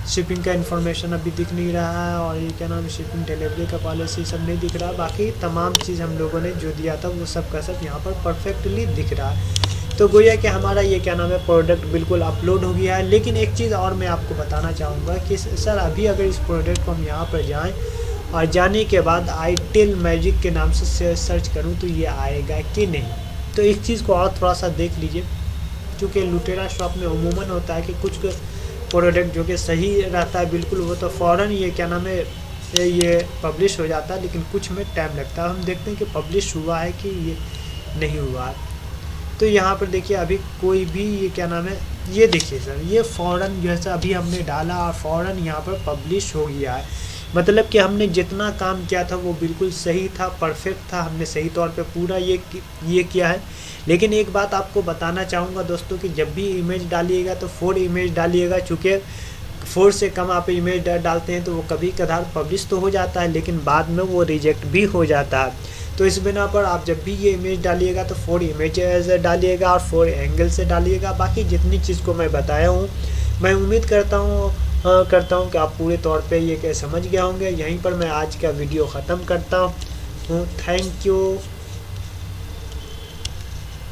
शिपिंग का इन्फॉर्मेशन अभी दिख नहीं रहा है, और ये क्या नाम है शिपिंग डिलीवरी का पॉलिसी सब नहीं दिख रहा। बाकी तमाम चीज़ हम लोगों ने जो दिया था वो सब का सब यहाँ पर परफेक्टली दिख रहा है। तो गोया कि हमारा ये क्या नाम है प्रोडक्ट बिल्कुल अपलोड हो गया है। लेकिन एक चीज़ और मैं आपको बताना चाहूँगा कि सर अभी अगर इस प्रोडक्ट को हम यहाँ पर जाएँ और जाने के बाद आईटेल मैजिक के नाम से सर्च करूँ तो ये आएगा कि नहीं। तो एक चीज़ को और थोड़ा सा देख लीजिए, क्योंकि लुटेरा शॉप में उमूमन होता है कि कुछ प्रोडक्ट जो कि सही रहता है बिल्कुल वो तो फ़ौरन ये क्या नाम है ये पब्लिश हो जाता है, लेकिन कुछ में टाइम लगता है। हम देखते हैं कि पब्लिश हुआ है कि ये नहीं हुआ है। तो यहाँ पर देखिए अभी कोई भी ये क्या नाम है ये देखिए सर ये फ़ौरन जैसा अभी हमने डाला और फ़ौरन यहाँ पर पब्लिश हो गया है। मतलब कि हमने जितना काम किया था वो बिल्कुल सही था, परफेक्ट था, हमने सही तौर पे पूरा ये किया है। लेकिन एक बात आपको बताना चाहूँगा दोस्तों कि जब भी इमेज डालिएगा तो 4 इमेज डालिएगा, चूँकि 4 से कम आप इमेज डालते हैं तो वो कभी कभार पब्लिश तो हो जाता है लेकिन बाद में वो रिजेक्ट भी हो जाता है। तो इस बिना पर आप जब भी ये इमेज डालिएगा तो 4 इमेज डालिएगा और 4 एंगल से डालिएगा। बाकी जितनी चीज़ को मैं बताया हूँ मैं उम्मीद करता हूँ कि आप पूरे तौर पे ये समझ गए होंगे। यहीं पर मैं आज का वीडियो ख़त्म करता हूँ। Thank you.